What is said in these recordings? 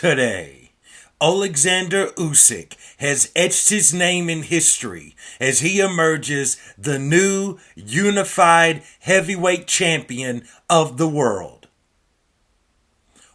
Today, Alexander Usyk has etched his name in history as he emerges the new unified heavyweight champion of the world.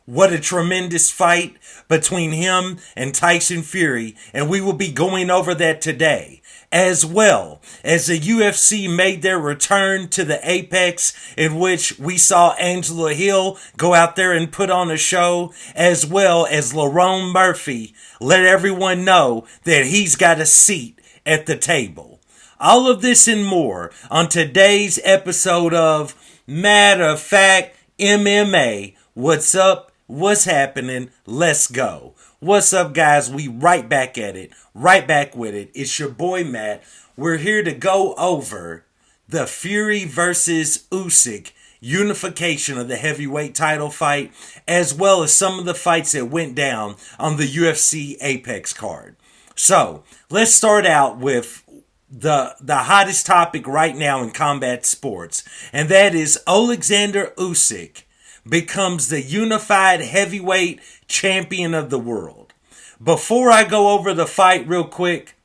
What a tremendous fight between him and Tyson Fury, and we will be going over that today. As well as the UFC made their return to the Apex, in which we saw Angela Hill go out there and put on a show, as well as Lerone Murphy let everyone know that he's got a seat at the table. All of this and more on today's episode of Matter of Fact MMA. What's up? What's happening? Let's go. What's up, guys? We right back at it. Right back with it. It's your boy, Matt. We're here to go over the Fury versus Usyk unification of the heavyweight title fight, as well as some of the fights that went down on the UFC Apex card. So, let's start out with the hottest topic right now in combat sports, and that is Alexander Usyk becomes the unified heavyweight champion of the world. Before I go over the fight real quick,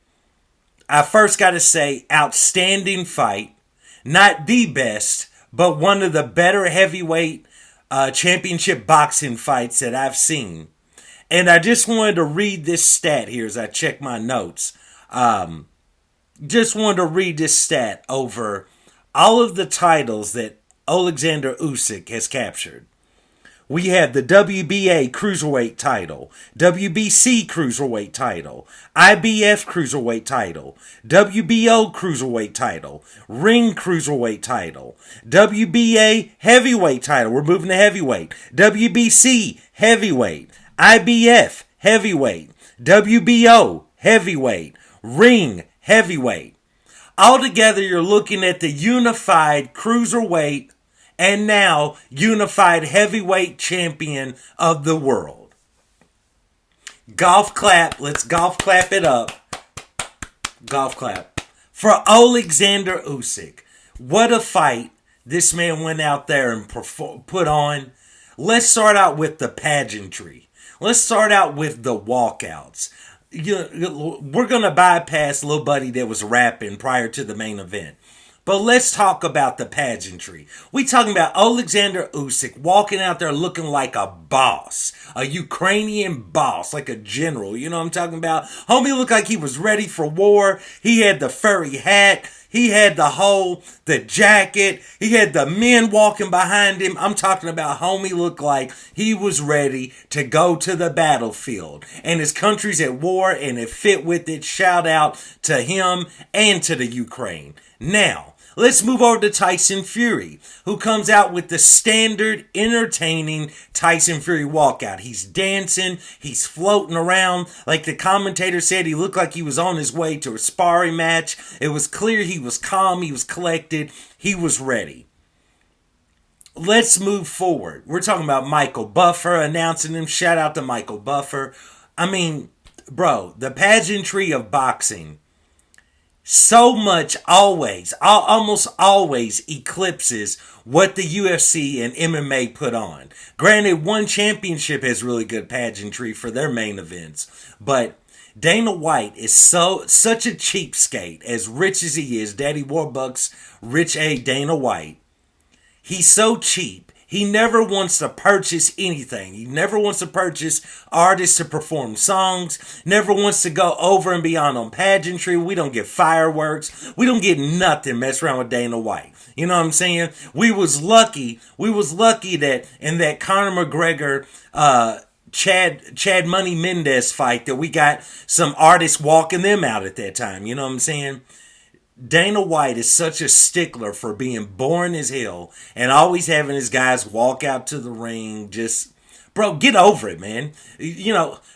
I first got to say, outstanding fight. Not the best, but one of the better heavyweight championship boxing fights that I've seen. And I just wanted to read this stat here as I check my notes. Just wanted to read this stat over all of the titles that Alexander Usyk has captured. We have the WBA Cruiserweight title, WBC Cruiserweight title, IBF Cruiserweight title, WBO Cruiserweight title, Ring Cruiserweight title, WBA Heavyweight title, we're moving to heavyweight, WBC Heavyweight, IBF Heavyweight, WBO Heavyweight, Ring Heavyweight. Altogether, you're looking at the unified Cruiserweight and now unified heavyweight champion of the world. Golf clap. Let's golf clap it up. Golf clap. For Alexander Usyk. What a fight this man went out there and put on. Let's start out with the pageantry. Let's start out with the walkouts. We're going to bypass little buddy that was rapping prior to the main event. But let's talk about the pageantry. We talking about Alexander Usyk walking out there looking like a boss. A Ukrainian boss, like a general. You know what I'm talking about? Homie looked like he was ready for war. He had the furry hat. He had the jacket. He had the men walking behind him. I'm talking about homie looked like he was ready to go to the battlefield. And his country's at war and it fit with it. Shout out to him and to the Ukraine. Now, let's move over to Tyson Fury, who comes out with the standard, entertaining Tyson Fury walkout. He's dancing, he's floating around. Like the commentator said, he looked like he was on his way to a sparring match. It was clear he was calm, he was collected, he was ready. Let's move forward. We're talking about Michael Buffer announcing him. Shout out to Michael Buffer. I mean, bro, the pageantry of boxing so much almost always eclipses what the UFC and MMA put on. Granted, one championship has really good pageantry for their main events, but Dana White is such a cheapskate, as rich as he is, Daddy Warbucks, Rich A. Dana White. He's so cheap. He never wants to purchase anything. He never wants to purchase artists to perform songs. Never wants to go over and beyond on pageantry. We don't get fireworks. We don't get nothing mess around with Dana White. You know what I'm saying? We was lucky that in that Conor McGregor, Chad Money Mendez fight that we got some artists walking them out at that time. You know what I'm saying? Dana White is such a stickler for being boring as hell and always having his guys walk out to the ring. Just, bro, get over it, man.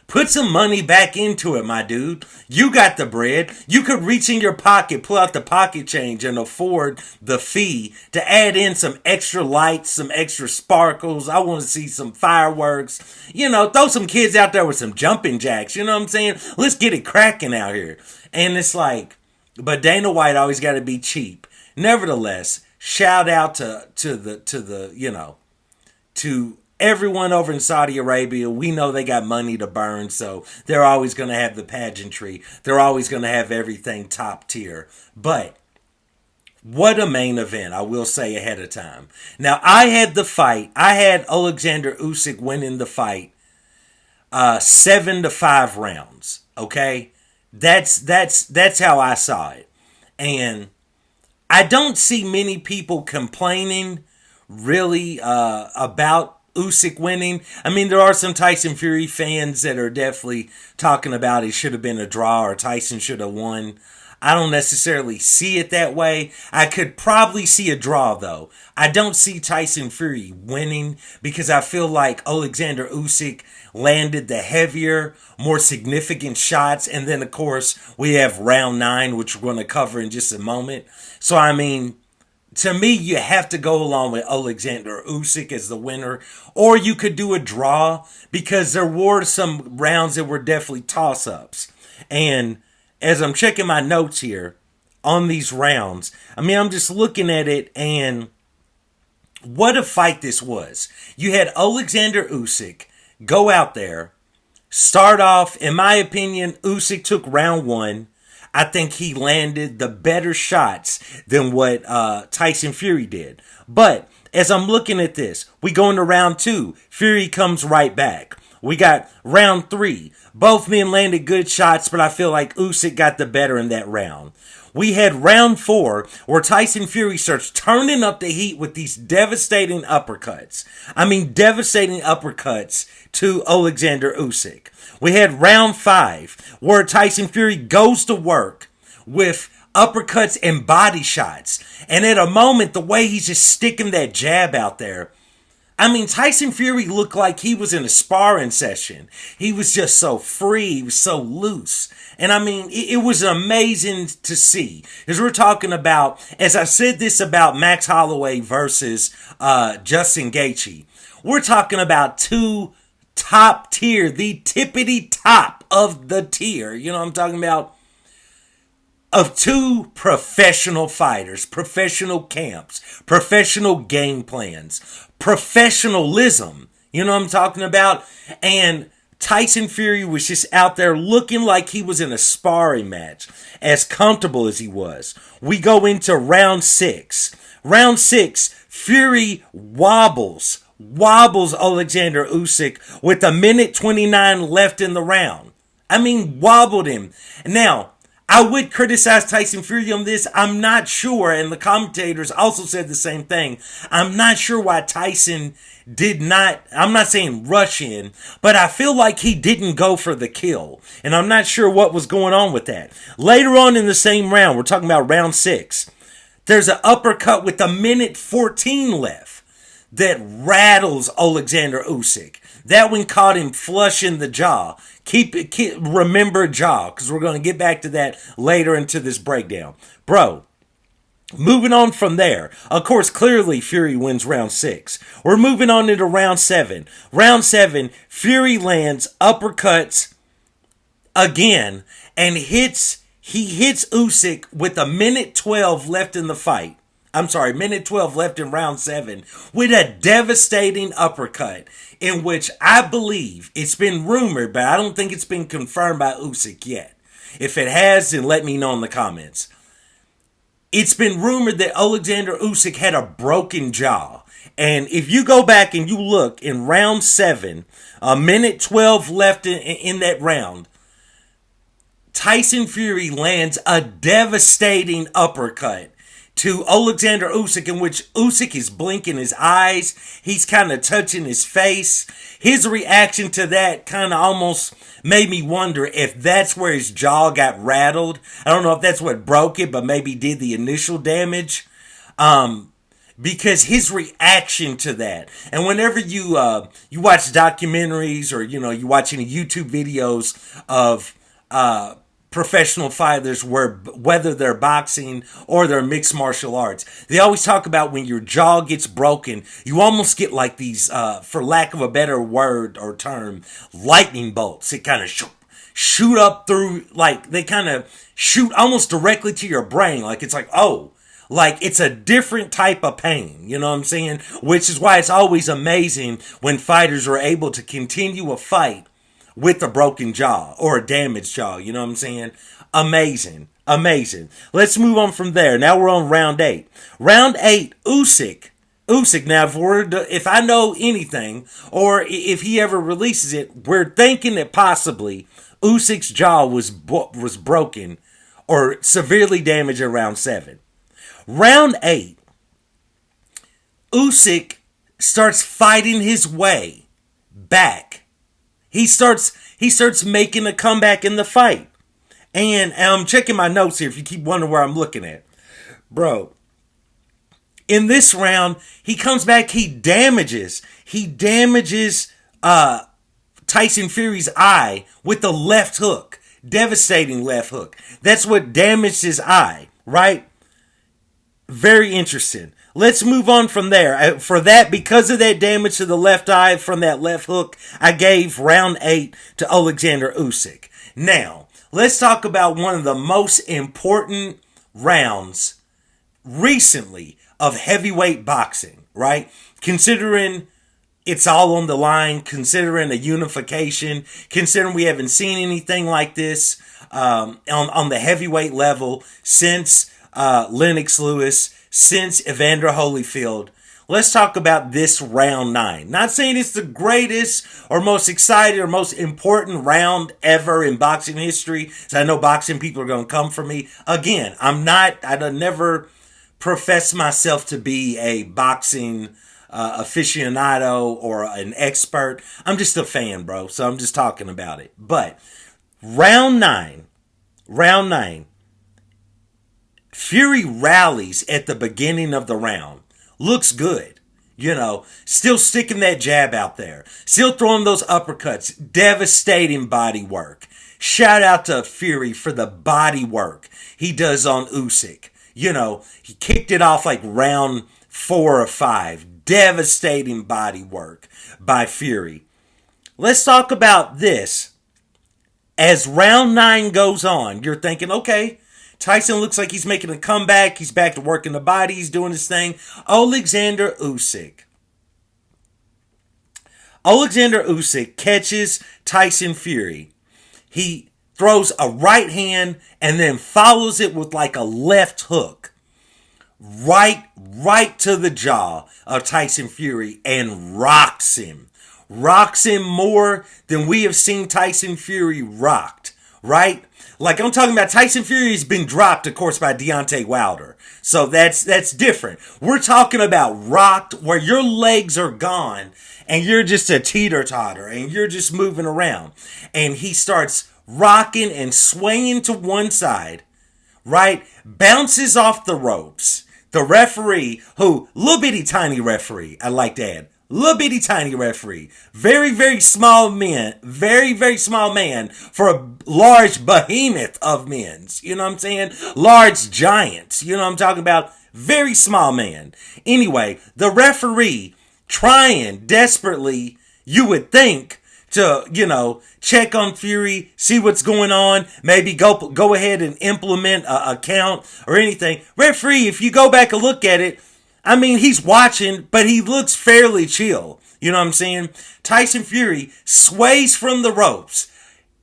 Put some money back into it, my dude. You got the bread. You could reach in your pocket, pull out the pocket change and afford the fee to add in some extra lights, some extra sparkles. I want to see some fireworks. Throw some kids out there with some jumping jacks. You know what I'm saying? Let's get it cracking out here. And it's like, but Dana White always got to be cheap. Nevertheless, shout out to everyone over in Saudi Arabia, we know they got money to burn, so they're always going to have the pageantry. They're always going to have everything top tier. But what a main event, I will say ahead of time. Now, I had the fight. I had Alexander Usyk winning the fight 7-5 rounds. Okay? That's how I saw it. And I don't see many people complaining really about Usyk winning. I mean, there are some Tyson Fury fans that are definitely talking about it should have been a draw or Tyson should have won. I don't necessarily see it that way. I could probably see a draw, though. I don't see Tyson Fury winning because I feel like Alexander Usyk landed the heavier, more significant shots. And then, of course, we have round 9, which we're going to cover in just a moment. So, I mean, to me, you have to go along with Alexander Usyk as the winner. Or you could do a draw because there were some rounds that were definitely toss-ups. And as I'm checking my notes here on these rounds, I mean, I'm just looking at it and what a fight this was. You had Alexander Usyk go out there, start off, in my opinion, Usyk took round 1. I think he landed the better shots than what Tyson Fury did. But as I'm looking at this, we go into round 2. Fury comes right back. We got round 3. Both men landed good shots, but I feel like Usyk got the better in that round. We had round 4 where Tyson Fury starts turning up the heat with these devastating uppercuts. I mean, devastating uppercuts to Alexander Usyk. We had round 5 where Tyson Fury goes to work with uppercuts and body shots. And at a moment, the way he's just sticking that jab out there, I mean, Tyson Fury looked like he was in a sparring session. He was just so free. He was so loose. And I mean, it was amazing to see. As we're talking about, as I said this about Max Holloway versus Justin Gaethje, we're talking about 2 top tier, the tippity top of the tier. You know what I'm talking about? Of 2 professional fighters, professional camps, professional game plans, professionalism. You know what I'm talking about? And Tyson Fury was just out there looking like he was in a sparring match, as comfortable as he was. We go into round 6. Round 6, Fury wobbles Alexander Usyk with 1:29 left in the round. I mean, wobbled him. Now, I would criticize Tyson Fury on this. I'm not sure, and the commentators also said the same thing. I'm not sure why Tyson did not, I'm not saying rush in, but I feel like he didn't go for the kill. And I'm not sure what was going on with that. Later on in the same round, we're talking about round 6, there's an uppercut with 1:14 left that rattles Alexander Usyk. That one caught him flush in the jaw. Remember jaw, because we're going to get back to that later into this breakdown. Bro, moving on from there. Of course, clearly Fury wins round 6. We're moving on into round 7. Round 7, Fury lands uppercuts again and hits Usyk with 1:12 left in the fight. I'm sorry, 1:12 left in round 7 with a devastating uppercut in which I believe it's been rumored, but I don't think it's been confirmed by Usyk yet. If it has, then let me know in the comments. It's been rumored that Alexander Usyk had a broken jaw. And if you go back and you look in round 7, 1:12 left in that round, Tyson Fury lands a devastating uppercut to Alexander Usyk, in which Usyk is blinking his eyes. He's kind of touching his face. His reaction to that kind of almost made me wonder if that's where his jaw got rattled. I don't know if that's what broke it, but maybe did the initial damage. Because his reaction to that, and whenever you watch documentaries or you watch any YouTube videos of professional fighters, whether they're boxing or they're mixed martial arts, they always talk about when your jaw gets broken, you almost get like these, for lack of a better word or term, lightning bolts. It kind of shoot up through, like they kind of shoot almost directly to your brain. Like it's like, oh, Like, it's a different type of pain, you know what I'm saying? Which is why it's always amazing when fighters are able to continue a fight with a broken jaw or a damaged jaw, you know what I'm saying? Amazing. Amazing. Let's move on from there. Now we're on round 8. Round 8, Usyk. Now, if I know anything, or if he ever releases it, we're thinking that possibly Usyk's jaw was broken or severely damaged in round 7. Round 8, Usyk starts fighting his way back. He starts making a comeback in the fight. And I'm checking my notes here if you keep wondering where I'm looking at. Bro, in this round, he comes back, he damages Tyson Fury's eye with the left hook. Devastating left hook. That's what damaged his eye, right? Very interesting. Let's move on from there. For that, because of that damage to the left eye from that left hook, I gave round 8 to Alexander Usyk. Now, let's talk about one of the most important rounds recently of heavyweight boxing, right? Considering it's all on the line, considering a unification, considering we haven't seen anything like this on the heavyweight level since Lennox Lewis, since Evander Holyfield. Let's talk about this round 9. Not saying it's the greatest or most exciting or most important round ever in boxing history. So I know boxing people are going to come for me. Again, I never profess myself to be a boxing aficionado or an expert. I'm just a fan, bro. So I'm just talking about it. But round 9, Fury rallies at the beginning of the round. Looks good. You know, still sticking that jab out there. Still throwing those uppercuts. Devastating body work. Shout out to Fury for the body work he does on Usyk. You know, he kicked it off like round 4 or 5. Devastating body work by Fury. Let's talk about this. As round 9 goes on, you're thinking, okay, Tyson looks like he's making a comeback. He's back to working the body. He's doing his thing. Alexander Usyk catches Tyson Fury. He throws a right hand and then follows it with like a left hook. Right to the jaw of Tyson Fury and rocks him. Rocks him more than we have seen Tyson Fury rocked. Right? Like I'm talking about Tyson Fury has been dropped, of course, by Deontay Wilder. So that's different. We're talking about rocked where your legs are gone and you're just a teeter-totter and you're just moving around. And he starts rocking and swinging to one side, right? Bounces off the ropes. The referee, who, little bitty tiny referee, I like to add. Little bitty tiny referee. Very, very small man. Very, very small man for a large behemoth of men's. You know what I'm saying? Large giants. You know what I'm talking about? Very small man. Anyway, the referee trying desperately, you would think, to, you know, check on Fury, see what's going on, maybe go ahead and implement a count or anything. Referee, if you go back and look at it, I mean, he's watching, but he looks fairly chill. You know what I'm saying? Tyson Fury sways from the ropes.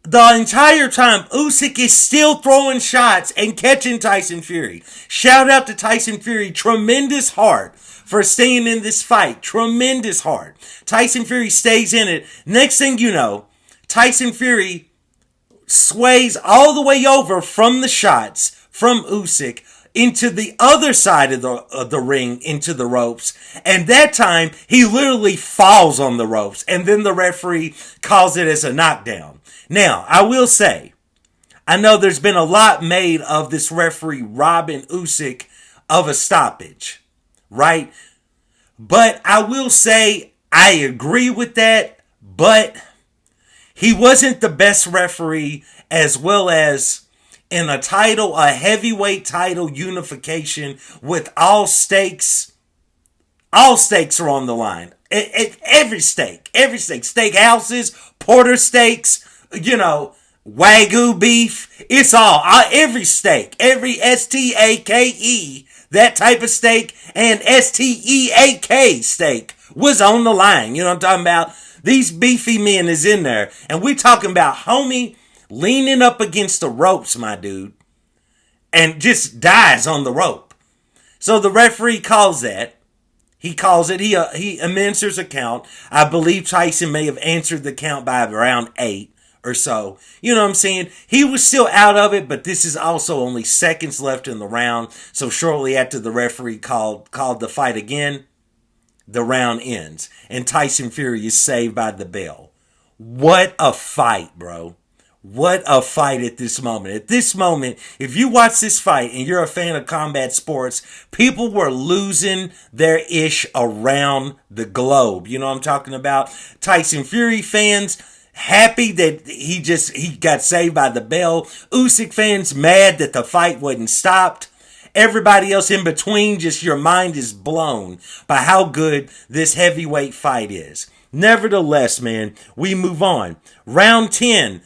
The entire time, Usyk is still throwing shots and catching Tyson Fury. Shout out to Tyson Fury. Tremendous heart for staying in this fight. Tremendous heart. Tyson Fury stays in it. Next thing you know, Tyson Fury sways all the way over from the shots from Usyk into the other side of the ring, into the ropes. And that time, he literally falls on the ropes. And then the referee calls it as a knockdown. Now, I will say, I know there's been a lot made of this referee robbing Usyk of a stoppage, right? But I will say, I agree with that, but he wasn't the best referee, as well as in a heavyweight title unification with all stakes are on the line. Every stake, steak houses, porter steaks, you know, Wagyu beef, it's all, every steak, every stake That type of steak and steak steak was on the line. You know what I'm talking about? These beefy men is in there. And we talking about homie leaning up against the ropes, my dude. And just dies on the rope. So the referee calls that. He calls it. He answers a count. I believe Tyson may have answered the count by around 8 or so. You know what I'm saying? He was still out of it, but this is also only seconds left in the round. So shortly after the referee called the fight again, the round ends. And Tyson Fury is saved by the bell. What a fight, bro. What a fight at this moment. At this moment, if you watch this fight and you're a fan of combat sports, people were losing their ish around the globe. You know what I'm talking about? Tyson Fury fans happy that he got saved by the bell. Usyk fans mad that the fight wasn't stopped. Everybody else in between, just your mind is blown by how good this heavyweight fight is. Nevertheless, man, we move on. Round 10.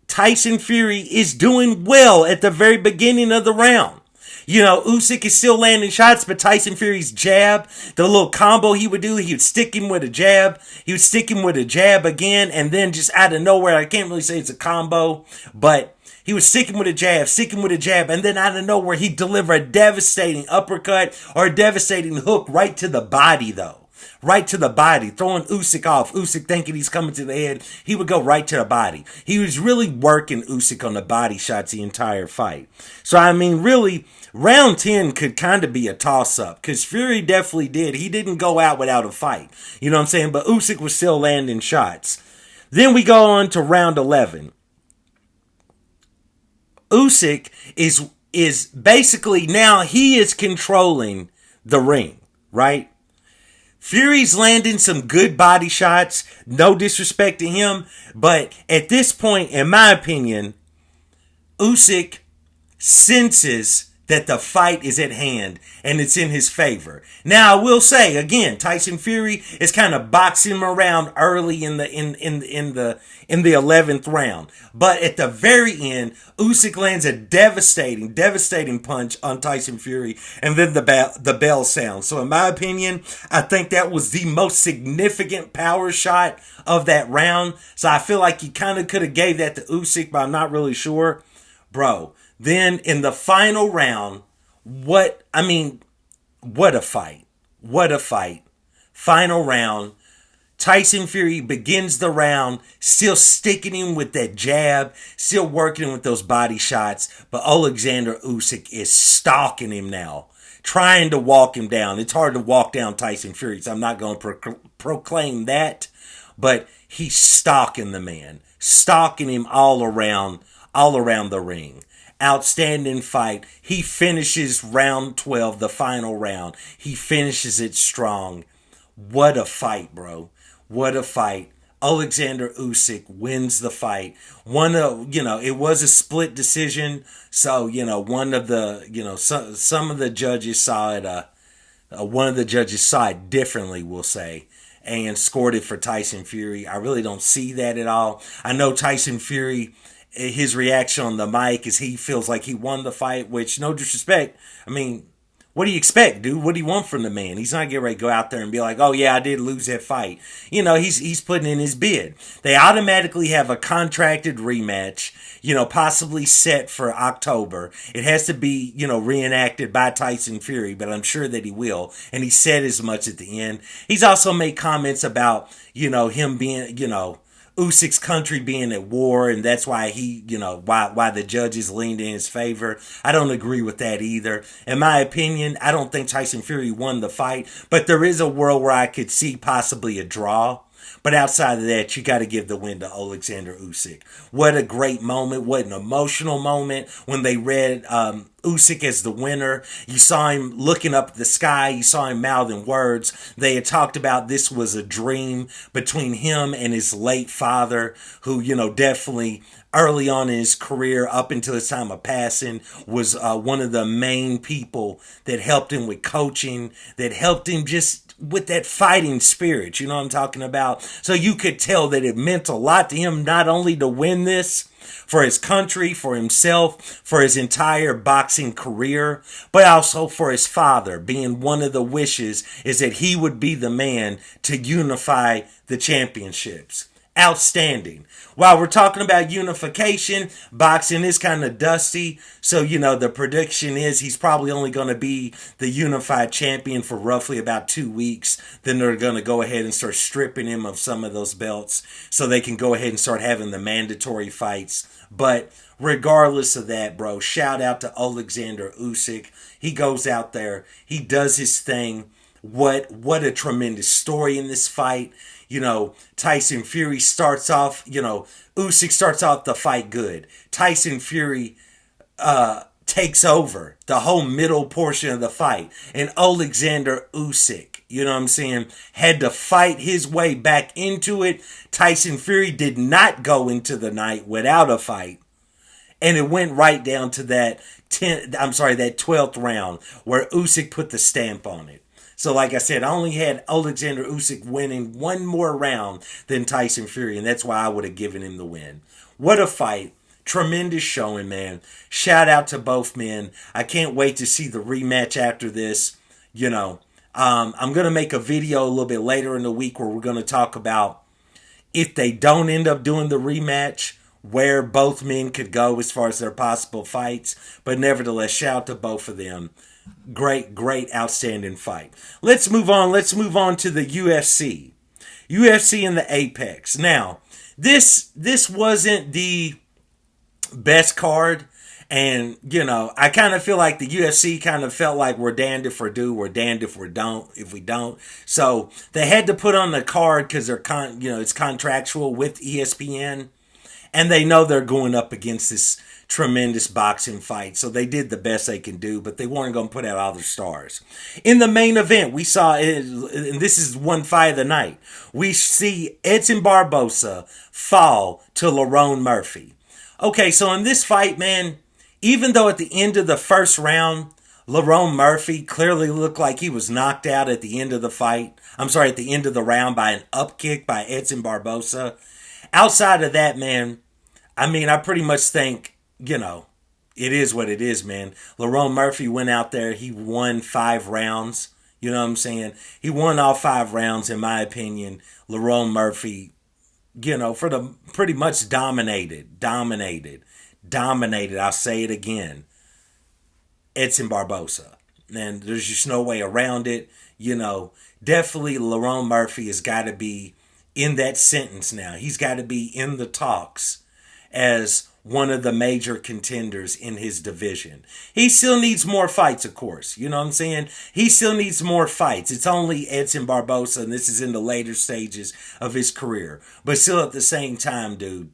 Tyson Fury is doing well at the very beginning of the round. You know, Usyk is still landing shots, but Tyson Fury's jab, the little combo he would do, he would stick him with a jab. He would stick him with a jab again, and then just out of nowhere, I can't really say it's a combo, but he was sticking with a jab, and then out of nowhere, he'd deliver a devastating uppercut or a devastating hook right to the body, though. Right to the body, throwing Usyk off. Usyk thinking he's coming to the head. He would go right to the body. He was really working Usyk on the body shots the entire fight. So, I mean, really, round 10 could kind of be a toss-up. Because Fury definitely did. He didn't go out without a fight. You know what I'm saying? But Usyk was still landing shots. Then we go on to round 11. Usyk is basically, now he is controlling the ring, right? Fury's landing some good body shots. No disrespect to him. But at this point, in my opinion, Usyk senses that the fight is at hand and it's in his favor. Now, I will say again, Tyson Fury is kind of boxing him around early in the 11th round, but at the very end, Usyk lands a devastating punch on Tyson Fury, and then the bell sounds. So, in my opinion, I think that was the most significant power shot of that round. So, I feel like he kind of could have gave that to Usyk, but I'm not really sure, bro. Then in the final round, what a fight. What a fight. Final round. Tyson Fury begins the round, still sticking him with that jab, still working him with those body shots, but Alexander Usyk is stalking him now, trying to walk him down. It's hard to walk down Tyson Fury, so I'm not going to proclaim that, but he's stalking the man, stalking him all around the ring. Outstanding fight. He finishes round 12, the final round. He finishes it strong. What a fight, bro. What a fight. Alexander Usyk wins the fight. It was a split decision. So, one of the, some of the judges saw it, one of the judges saw it differently, we'll say, and scored it for Tyson Fury. I really don't see that at all. I know Tyson Fury, his reaction on the mic is he feels like he won the fight, which, no disrespect, I mean, what do you expect, dude? What do you want from the man? He's not getting ready to go out there and be like, oh yeah, I did lose that fight. He's putting in his bid. They automatically have a contracted rematch, possibly set for October. It has to be, reenacted by Tyson Fury, but I'm sure that he will. And he said as much at the end. He's also made comments about, him being, Usyk's country being at war, and that's why why the judges leaned in his favor. I don't agree with that either. In my opinion, I don't think Tyson Fury won the fight, but there is a world where I could see possibly a draw. But outside of that, you got to give the win to Alexander Usyk. What a great moment. What an emotional moment when they read Usyk as the winner. You saw him looking up at the sky. You saw him mouthing words. They had talked about this was a dream between him and his late father, who, definitely early on in his career, up until his time of passing, was one of the main people that helped him with coaching, that helped him just with that fighting spirit, you know what I'm talking about? So you could tell that it meant a lot to him, not only to win this, for his country, for himself, for his entire boxing career, but also for his father, being one of the wishes is that he would be the man to unify the championships. Outstanding. While we're talking about unification, boxing is kind of dusty. So, the prediction is he's probably only going to be the unified champion for roughly about 2 weeks. Then they're going to go ahead and start stripping him of some of those belts so they can go ahead and start having the mandatory fights. But regardless of that, bro, shout out to Alexander Usyk. He goes out there. He does his thing. What a tremendous story in this fight. Tyson Fury starts off, Usyk starts off the fight good. Tyson Fury takes over the whole middle portion of the fight. And Alexander Usyk, had to fight his way back into it. Tyson Fury did not go into the night without a fight. And it went right down to that 12th round where Usyk put the stamp on it. So like I said, I only had Alexander Usyk winning one more round than Tyson Fury, and that's why I would have given him the win. What a fight. Tremendous showing, man. Shout out to both men. I can't wait to see the rematch after this. I'm going to make a video a little bit later in the week where we're going to talk about if they don't end up doing the rematch, where both men could go as far as their possible fights. But nevertheless, shout out to both of them. Great, outstanding fight. Let's move on. Let's move on to the UFC. UFC and the Apex. Now, this wasn't the best card. And, I kind of feel like the UFC kind of felt like we're damned if we do, we're damned if we don't. So they had to put on the card because they're it's contractual with ESPN. And they know they're going up against this tremendous boxing fight. So they did the best they can do, but they weren't going to put out all their stars. In the main event, we saw, and this is one fight of the night, we see Edson Barboza fall to Lerone Murphy. Okay, so in this fight, man, even though at the end of the first round, Lerone Murphy clearly looked like he was knocked out at the end of the fight. At the end of the round by an up kick by Edson Barboza. Outside of that, man, I pretty much think, it is what it is, man. Lerone Murphy went out there. He won 5 rounds. You know what I'm saying? He won all 5 rounds, in my opinion. Lerone Murphy, pretty much dominated. I'll say it again. Edson Barboza. And there's just no way around it. Definitely Lerone Murphy has got to be in that sentence now. He's got to be in the talks as one of the major contenders in his division. He still needs more fights, of course. You know what I'm saying? He still needs more fights. It's only Edson Barboza, and this is in the later stages of his career. But still at the same time, dude,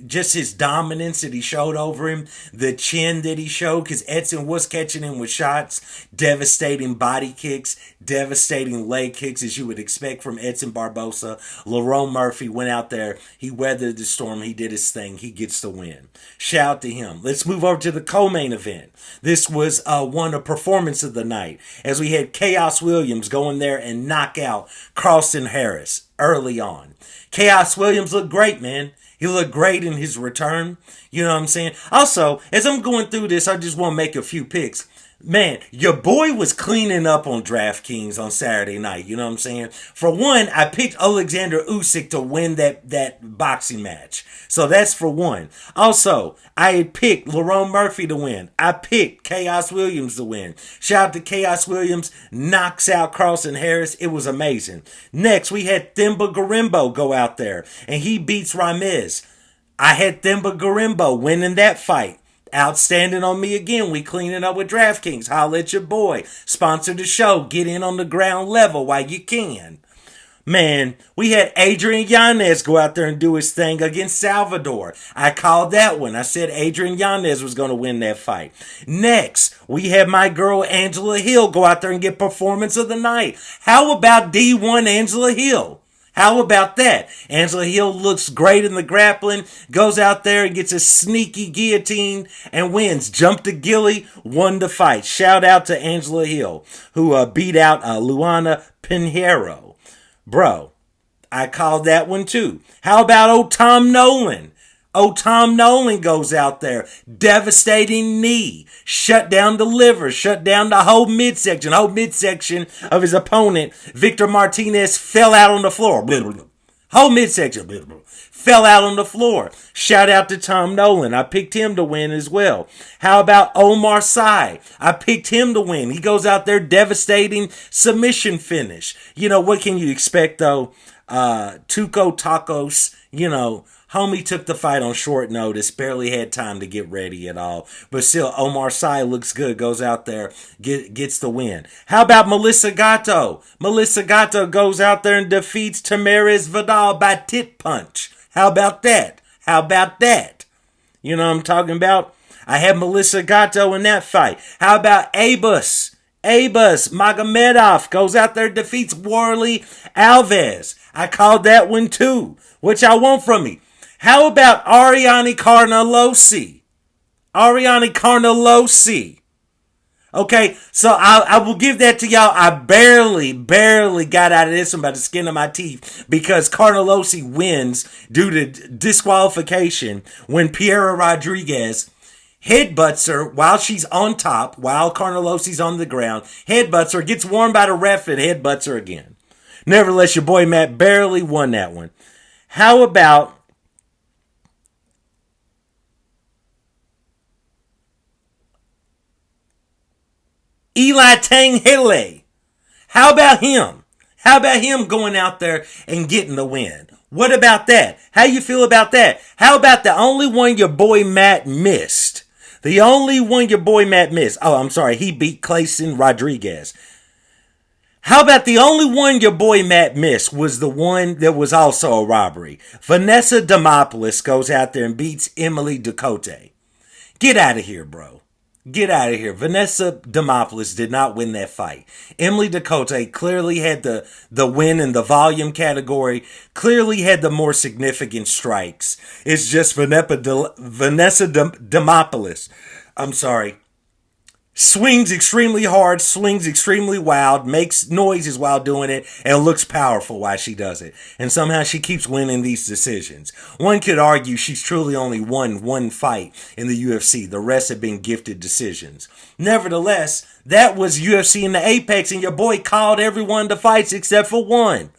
just his dominance that he showed over him, the chin that he showed, because Edson was catching him with shots, devastating body kicks, devastating leg kicks, as you would expect from Edson Barboza. Lerone Murphy went out there, he weathered the storm, he did his thing, he gets the win. Shout out to him. Let's move over to the co-main event. This was one of performance of the night, as we had Chaos Williams go in there and knock out Carlston Harris early on. Chaos Williams looked great, man. He looked great in his return. You know what I'm saying? Also, as I'm going through this, I just want to make a few picks. Man, your boy was cleaning up on DraftKings on Saturday night. You know what I'm saying? For one, I picked Alexander Usyk to win that boxing match. So that's for one. Also, I had picked Lerone Murphy to win. I picked Chaos Williams to win. Shout out to Chaos Williams. Knocks out Carlston Harris. It was amazing. Next, we had Themba Gorimbo go out there, and he beats Ramirez. I had Themba Gorimbo winning that fight. Outstanding on me again. We cleaning up with DraftKings. Holla at your boy. Sponsor the show. Get in on the ground level while you can. Man, we had Adrian Yanez go out there and do his thing against Salvador. I called that one. I said Adrian Yanez was going to win that fight. Next, we had my girl Angela Hill go out there and get performance of the night. How about D1 Angela Hill? How about that? Angela Hill looks great in the grappling, goes out there and gets a sneaky guillotine and wins. Jumped to Gilly, won the fight. Shout out to Angela Hill, who beat out Luana Pinheiro. Bro, I called that one too. How about old Tom Nolan? Oh, Tom Nolan goes out there. Devastating knee. Shut down the liver. Shut down the whole midsection. Whole midsection of his opponent, Victor Martinez, fell out on the floor. Whole midsection. Fell out on the floor. Shout out to Tom Nolan. I picked him to win as well. How about Omar Sy? I picked him to win. He goes out there, devastating submission finish. You know, what can you expect though? Tuco Tacos, homie took the fight on short notice, barely had time to get ready at all. But still, Omar Sy looks good, goes out there, gets the win. How about Melissa Gatto? Melissa Gatto goes out there and defeats Tamaris Vidal by tit punch. How about that? How about that? You know what I'm talking about? I had Melissa Gatto in that fight. How about Abus Magomedov goes out there and defeats Warley Alves. I called that one too. What y'all want from me? How about Ariane Carnelossi? Okay, so I will give that to y'all. I barely got out of this one by the skin of my teeth because Carnelossi wins due to disqualification when Piera Rodriguez headbutts her while she's on top, while Carnelossi's on the ground, headbutts her, gets warned by the ref, and headbutts her again. Nevertheless, your boy Matt barely won that one. How about Eli Tanghele? How about him? How about him going out there and getting the win? What about that? How you feel about that? How about the only one your boy Matt missed? The only one your boy Matt missed. Oh, I'm sorry. He beat Clayson Rodriguez. How about the only one your boy Matt missed was the one that was also a robbery? Vanessa Demopoulos goes out there and beats Emily Ducote. Get out of here, bro. Get out of here. Vanessa Demopoulos did not win that fight. Emily Ducote clearly had the win in the volume category, clearly had the more significant strikes. It's just Vanessa Demopoulos. I'm sorry. Swings extremely hard, swings extremely wild, makes noises while doing it, and looks powerful while she does it. And somehow she keeps winning these decisions. One could argue she's truly only won one fight in the UFC. The rest have been gifted decisions. Nevertheless, that was UFC in the Apex, and your boy called every one of the fights except for one.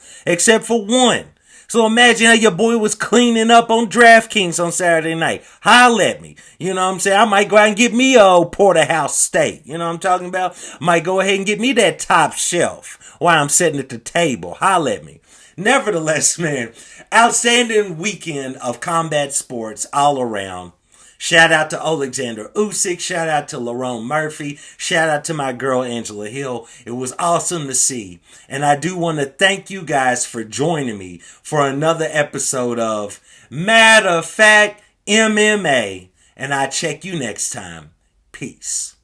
So imagine how your boy was cleaning up on DraftKings on Saturday night. Holla at me. You know what I'm saying? I might go out and get me a old porterhouse steak. You know what I'm talking about? Might go ahead and get me that top shelf while I'm sitting at the table. Holla at me. Nevertheless, man, outstanding weekend of combat sports all around. Shout out to Alexander Usyk. Shout out to Lerone Murphy. Shout out to my girl Angela Hill. It was awesome to see. And I do want to thank you guys for joining me for another episode of Matter of Fact MMA. And I'll check you next time. Peace.